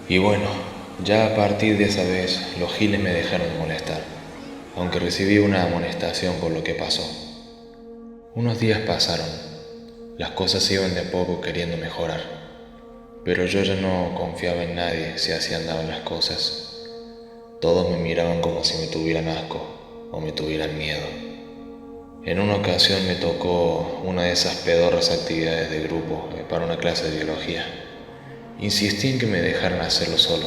Y bueno, ya a partir de esa vez los giles me dejaron de molestar, aunque recibí una amonestación por lo que pasó. Unos días pasaron, las cosas iban de a poco queriendo mejorar, pero yo ya no confiaba en nadie si así andaban las cosas. Todos me miraban como si me tuvieran asco o me tuvieran miedo. En una ocasión me tocó una de esas pedorras actividades de grupo para una clase de biología. Insistí en que me dejaran hacerlo solo,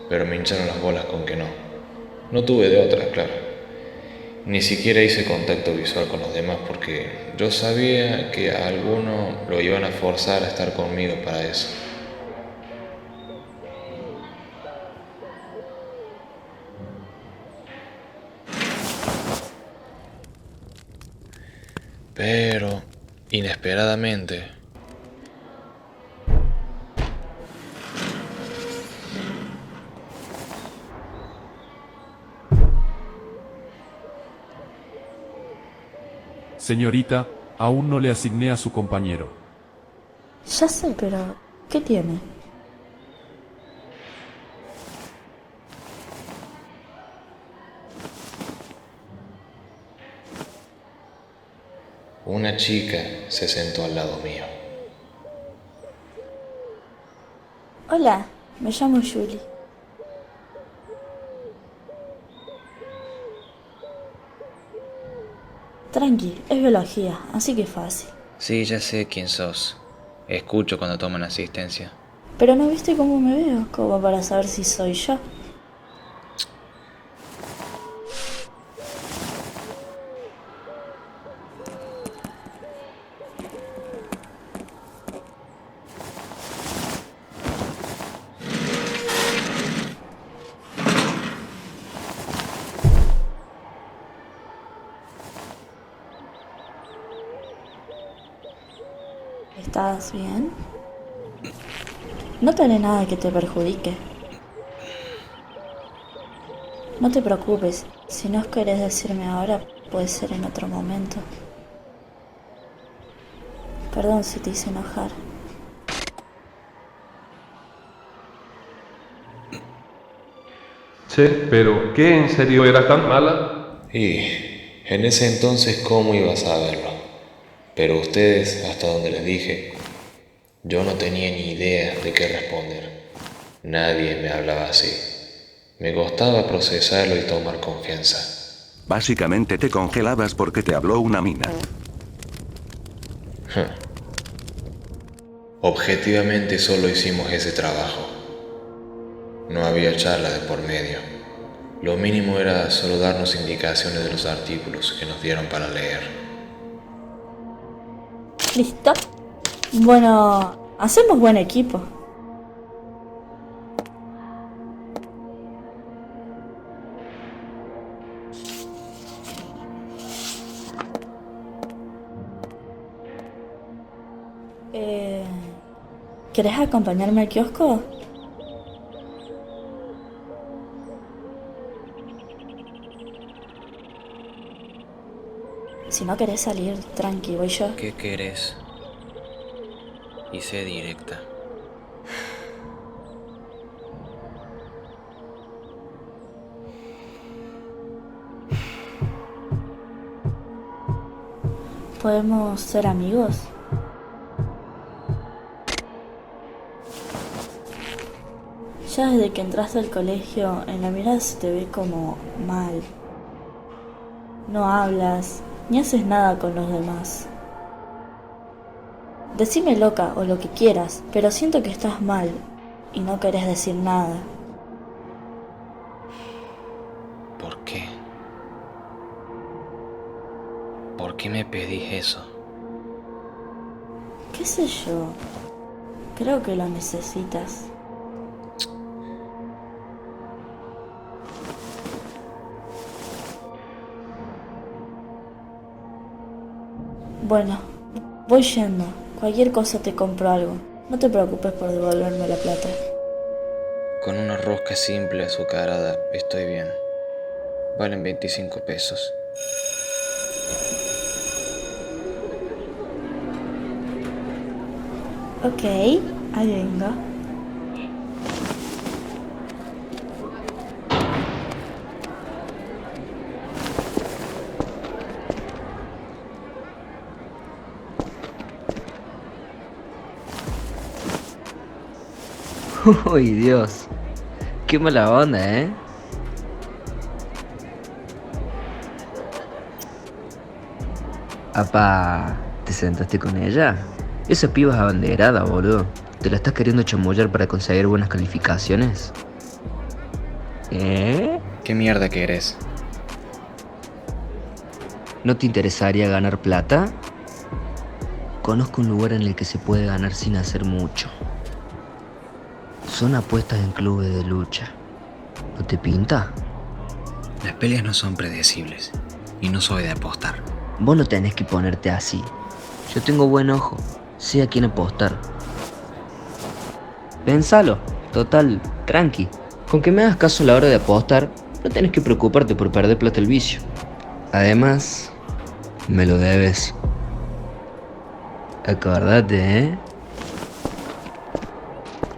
pero me hincharon las bolas con que no. No tuve de otra, claro. Ni siquiera hice contacto visual con los demás porque yo sabía que a alguno lo iban a forzar a estar conmigo para eso. Pero, inesperadamente, Señorita, aún no le asigné a su compañero. Ya sé, pero ¿qué tiene? una chica se sentó al lado mío. Hola, me llamo Julie. Tranqui, es biología, así que fácil. Sí, ya sé quién sos. Escucho cuando toman asistencia. Pero no viste cómo me veo, como para saber si soy yo. ¿Estás bien? No te haré nada que te perjudique. No te preocupes, si no querés decirme ahora, puede ser en otro momento. Perdón si te hice enojar. Che, pero ¿qué en serio era tan mala? Y en ese entonces, ¿cómo iba a saberlo? Pero ustedes, hasta donde les dije, yo no tenía ni idea de qué responder. Nadie me hablaba así. Me costaba procesarlo y tomar confianza. Básicamente te congelabas porque te habló una mina. Objetivamente solo hicimos ese trabajo. No había charla de por medio. Lo mínimo era solo darnos indicaciones de los artículos que nos dieron para leer. ¿Listo? Bueno, hacemos buen equipo. ¿Querés acompañarme al kiosco? Si no querés salir, tranqui, voy yo. ¿Qué querés? Y sé directa. ¿Podemos ser amigos? Ya desde que entraste al colegio, en la mirada se te ve como mal. No hablas, ni haces nada con los demás. Decime loca o lo que quieras, pero siento que estás mal y no querés decir nada. ¿Por qué? ¿Por qué me pedís eso? ¿Qué sé yo? Creo que lo necesitas. Bueno, voy yendo. Cualquier cosa te compro algo. No te preocupes por devolverme la plata. Con una rosca simple azucarada estoy bien. Valen 25 pesos. Ok, ahí vengo. Uy, Dios. Qué mala onda, ¿eh? Apa, ¿te sentaste con ella? Esa piba es abanderada, boludo. ¿Te la estás queriendo chamullar para conseguir buenas calificaciones? ¿Eh? ¿Qué mierda que eres? ¿No te interesaría ganar plata? Conozco un lugar en el que se puede ganar sin hacer mucho. Son apuestas en clubes de lucha. ¿No te pinta? Las peleas no son predecibles y no soy de apostar. Vos no tenés que ponerte así. Yo tengo buen ojo. Sé a quién apostar. Pensalo. Total, tranqui. Con que me hagas caso a la hora de apostar, no tenés que preocuparte por perder plata al vicio. Además, me lo debes. Acordate, ¿eh?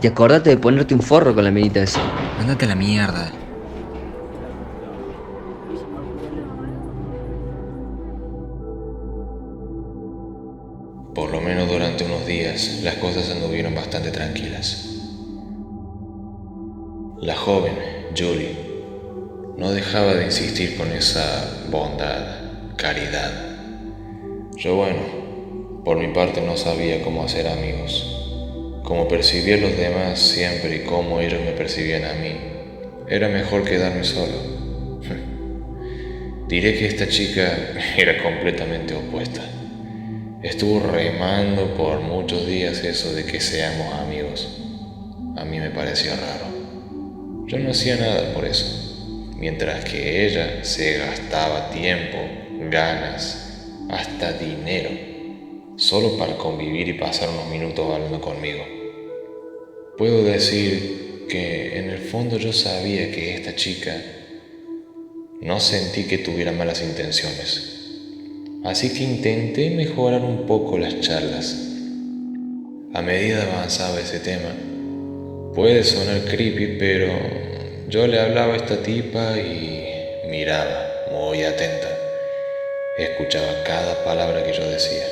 Y acordate de ponerte un forro con la minita esa. Ándate a la mierda. Por lo menos durante unos días las cosas anduvieron bastante tranquilas. La joven, Julie, no dejaba de insistir con esa bondad, caridad. Yo por mi parte no sabía cómo hacer amigos, cómo percibir a los demás siempre y cómo ellos me percibían a mí. Era mejor quedarme solo. Diré que esta chica era completamente opuesta. Estuvo remando por muchos días eso de que seamos amigos. A mí me pareció raro. Yo no hacía nada por eso, mientras que ella se gastaba tiempo, ganas, hasta dinero, solo para convivir y pasar unos minutos hablando conmigo. Puedo decir que en el fondo yo sabía que esta chica no sentí que tuviera malas intenciones. Así que intenté mejorar un poco las charlas. A medida avanzaba ese tema, puede sonar creepy, pero yo le hablaba a esta tipa y miraba, muy atenta. Escuchaba cada palabra que yo decía.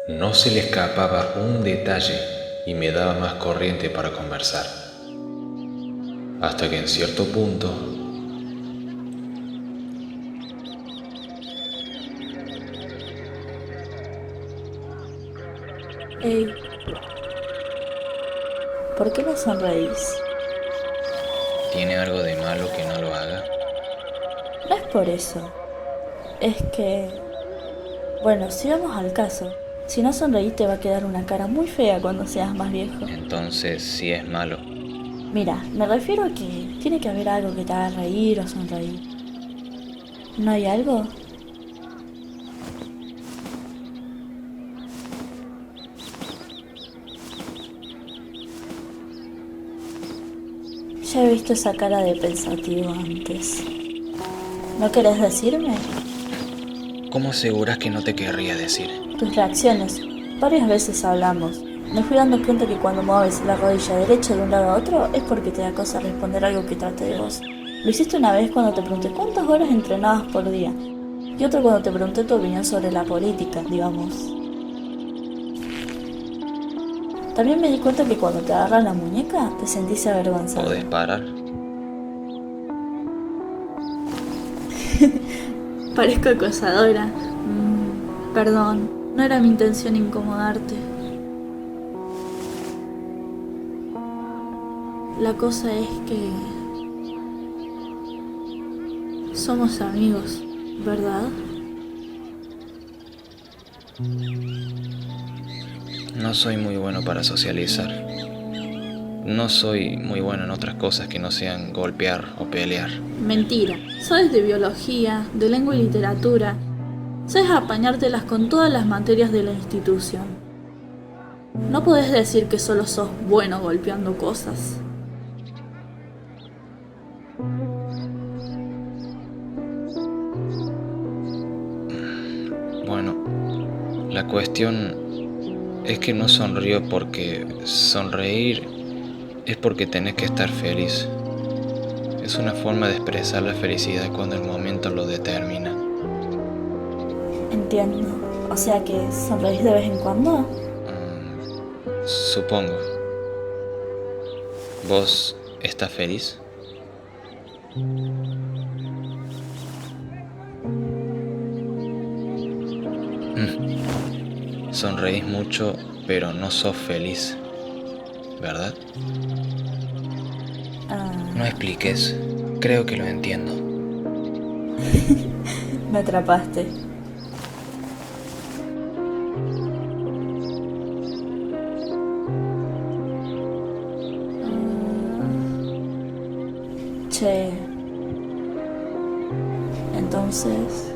No se le escapaba un detalle y me daba más corriente para conversar. Hasta que en cierto punto Ey, ¿por qué no sonreís? ¿Tiene algo de malo que no lo haga? No es por eso. Es que... Bueno, si vamos al caso, si no sonreís te va a quedar una cara muy fea cuando seas más viejo. Entonces sí es malo. Mira, me refiero a que tiene que haber algo que te haga reír o sonreír. ¿No hay algo? Ya he visto esa cara de pensativo antes. ¿No querés decirme? ¿Cómo aseguras que no te querría decir? Tus reacciones. Varias veces hablamos. Me fui dando cuenta que cuando mueves la rodilla derecha de un lado a otro es porque te da cosa responder algo que trate de vos. Lo hiciste una vez cuando te pregunté cuántas horas entrenabas por día. Y otra cuando te pregunté tu opinión sobre la política, digamos. También me di cuenta que cuando te agarran la muñeca te sentís avergonzado. ¿Podés parar? Parezco acosadora. Perdón, no era mi intención incomodarte. La cosa es que... somos amigos, ¿verdad? No soy muy bueno para socializar. No soy muy bueno en otras cosas que no sean golpear o pelear. Mentira. Sabes de biología, de lengua y literatura. Sabes apañártelas con todas las materias de la institución. No podés decir que solo sos bueno golpeando cosas. Bueno, la cuestión es que no sonrío porque sonreír es porque tenés que estar feliz. Es una forma de expresar la felicidad cuando el momento lo determina. Entiendo. O sea que sonreís de vez en cuando. Supongo. ¿Vos estás feliz? Sonreís mucho, pero no sos feliz, ¿verdad? No expliques, creo que lo entiendo. Me atrapaste. Che. Entonces...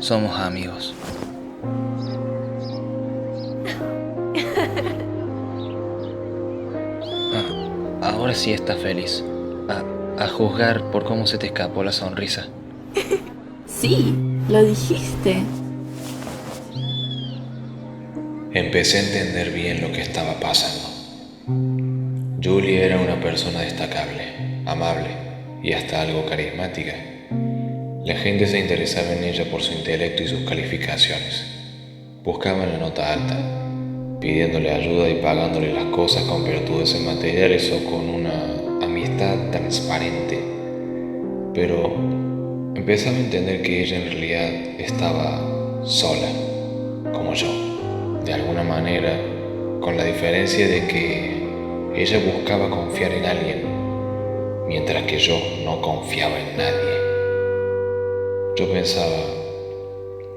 Somos amigos. Ahora sí estás feliz. A juzgar por cómo se te escapó la sonrisa. Sí, lo dijiste. Empecé a entender bien lo que estaba pasando. Julie era una persona destacable, amable y hasta algo carismática. La gente se interesaba en ella por su intelecto y sus calificaciones. Buscaban la nota alta, pidiéndole ayuda y pagándole las cosas con virtudes materiales o con una amistad transparente. Pero empezaba a entender que ella en realidad estaba sola, como yo, de alguna manera, con la diferencia de que ella buscaba confiar en alguien, mientras que yo no confiaba en nadie. Yo pensaba,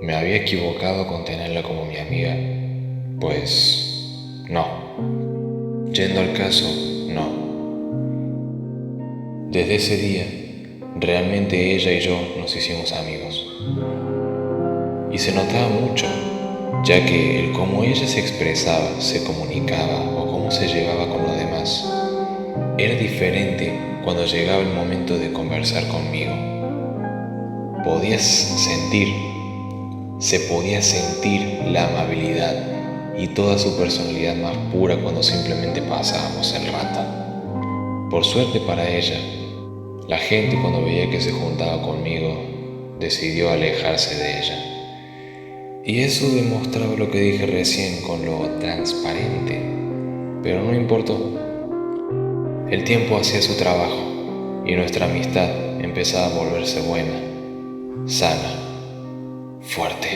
¿me había equivocado con tenerla como mi amiga? Pues no. Yendo al caso, no. Desde ese día, realmente ella y yo nos hicimos amigos. Y se notaba mucho, ya que el cómo ella se expresaba, se comunicaba o cómo se llevaba con los demás, era diferente cuando llegaba el momento de conversar conmigo. Se podía sentir la amabilidad y toda su personalidad más pura cuando simplemente pasábamos el rato. Por suerte para ella, la gente cuando veía que se juntaba conmigo decidió alejarse de ella. Y eso demostraba lo que dije recién con lo transparente, pero no importó. El tiempo hacía su trabajo y nuestra amistad empezaba a volverse buena, sana, fuerte.